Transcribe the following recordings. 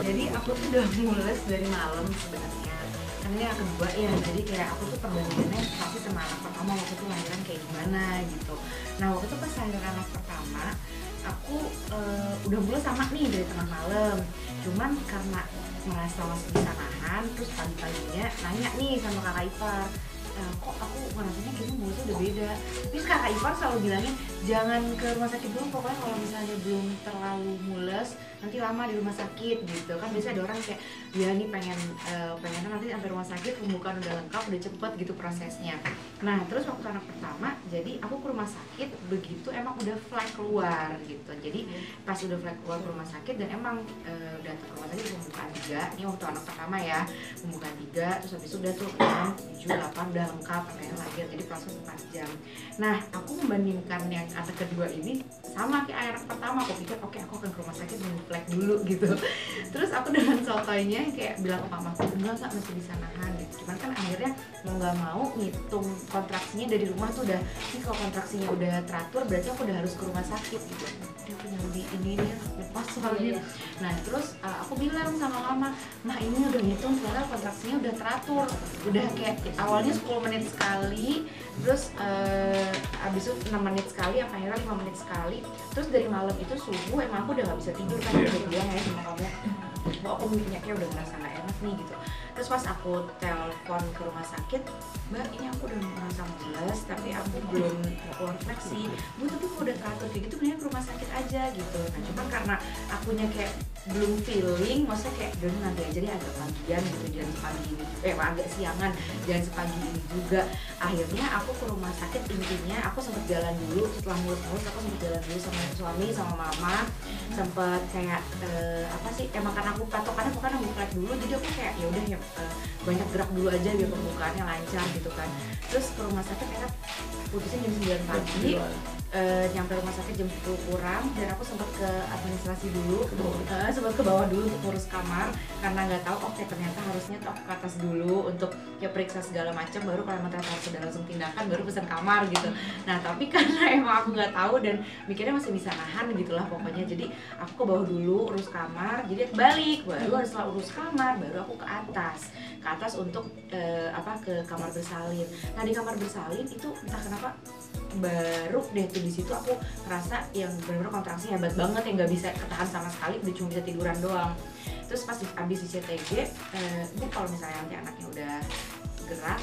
Jadi aku tuh udah mules dari malam sebenarnya. Karena ini yang kedua ya, jadi kayak aku tuh perbandingannya pasti sama anak pertama waktu itu lahiran kayak gimana gitu. Nah waktu itu pas lahiran anak pertama, aku udah mulai sama nih dari tengah malam. Cuman karena merasa masih bisa nahan, terus pagi-paginya nanya nih sama kakak ipar, kok aku ngerasanya kayaknya mulusnya udah beda. Terus kakak ipar selalu bilangin jangan ke rumah sakit dulu, pokoknya kalau misalnya belum terlalu mules nanti lama di rumah sakit gitu kan. Biasanya ada orang kayak dia nih pengennya nanti sampai rumah sakit pembukaan udah lengkap, udah cepet gitu prosesnya. Nah terus waktu anak pertama, jadi aku ke rumah sakit begitu emang udah flag keluar gitu. Jadi pas udah flag keluar ke rumah sakit dan emang datang ke rumah sakit pembukaan 3, ini waktu anak pertama ya, pembukaan 3, terus habis itu udah tuh 6, 7, 8 udah lengkap sampai lahir, jadi proses 4 jam. Nah aku membandingkan yang anak kedua ini sama kayak anak pertama, aku pikir oke, aku akan ke rumah sakit nunggu flag dulu gitu. Terus aku dengan sotoynya kayak bilang ke mamaku, enggak masih bisa nahan gitu. Cuman kan akhirnya mau nggak mau ngitung kontraksinya dari rumah tuh udah, ini kalau kontraksinya udah teratur berarti aku udah harus ke rumah sakit gitu. Dia punya di ini dia lepas soalnya. Nah terus aku bilang sama mama, mah ini udah ngitung sekarang kontraksinya udah teratur, udah kayak awalnya 10 menit sekali, terus abis itu 6 menit sekali, apa akhirnya 5 menit sekali. Terus dari malam itu subuh emang aku udah gak bisa tidur kan, udah bilang ya sama kamu, kok aku minyaknya udah ngerasa gak enak nih gitu. Terus pas aku telepon ke rumah sakit, mbak ini aku udah merasa mules tapi aku belum keluar fleksi, bu tapi kok udah teratur kayak gitu mendingan ke rumah sakit aja gitu. Nah cuman karena akunya kayak belum feeling, maksudnya kayak udah nanti aja deh agak pagian gitu, jangan sepagi ini, agak siangan, jangan sepagi ini juga. Akhirnya aku ke rumah sakit, intinya aku sempet jalan dulu setelah mulus-mulus, aku sempet jalan dulu sama suami sama mama, sempet kayak apa sih, emang karena aku patokannya bukan aku flag dulu, jadi aku kayak ya udah ya banyak gerak dulu aja biar pembukaannya lancar gitu kan. Terus ke rumah sakit enak putusnya jam 9 pagi, nyampe rumah sakit jam 10 kurang, dan aku sempat ke administrasi dulu, sempat ke bawah dulu untuk ngurus kamar karena nggak tahu oke ternyata harusnya ke atas dulu untuk ya periksa segala macam, baru kalau emang ternyata harus udah langsung tindakan baru pesan kamar gitu. Nah tapi karena emang aku nggak tahu dan mikirnya masih bisa nahan gitulah pokoknya, jadi aku ke bawah dulu urus kamar, jadi balik baru setelah urus kamar baru aku ke atas untuk ke kamar bersalin. Nah di kamar bersalin itu entah kenapa baru deh tuh di situ aku ngerasa yang benar-benar kontraksi hebat banget, yang nggak bisa ketahan sama sekali, udah cuma bisa tiduran doang. Terus pas abis di CTG, ini kalau misalnya nanti anaknya udah gerak,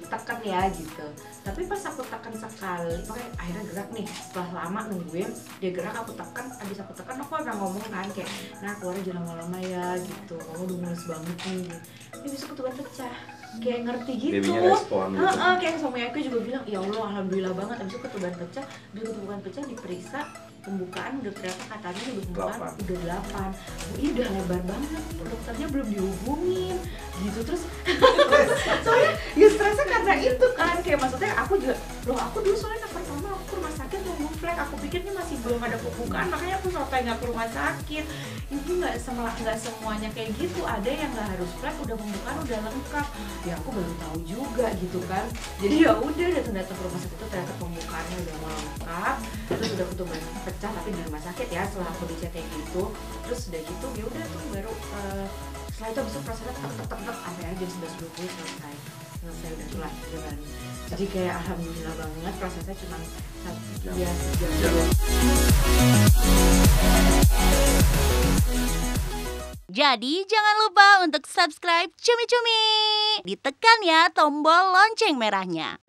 tekan ya gitu. Tapi pas aku tekan sekali, makanya akhirnya gerak nih. Setelah lama nungguin dia gerak, aku tekan, abis aku tekan aku udah ngomong kan kayak, nah keluarnya jangan lama-lama ya gitu, kamu udah mulus banget nih. Dia bisa ketuban pecah, kayak ngerti gitu. Kayak suami aku juga bilang, ya Allah alhamdulillah banget. Abis itu ketuban pecah, diperiksa pembukaan udah ternyata katanya udah pembukaan udah 8. Oh, ini udah lebar banget, dokternya belum dihubungin gitu. Terus soalnya ya stresnya karena itu kan, kayak maksudnya aku juga, loh aku dulu soalnya anak pertama aku ke rumah sakit nunggu flag, aku pikirnya masih belum ada pembukaan makanya aku sotoy nggak ke rumah sakit. Itu nggak semuanya kayak gitu, ada yang nggak harus flag udah pembukaan udah lengkap. Ya aku baru tahu juga gitu kan. Jadi ya udah datang ke rumah sakit itu ternyata pembukaannya udah mau lengkap, terus udah ketuban pecah tapi di rumah sakit ya setelah aku di CT gitu. Terus udah gitu ya udah tuh baru setelah itu bisa prosesnya tek akhirnya jam 11.20 selesai udah tuh lahiran. Jadi kayak alhamdulillah banget prosesnya cuma 1 jam. Jadi jangan lupa untuk subscribe Cumi Cumi. Ditekan ya tombol lonceng merahnya.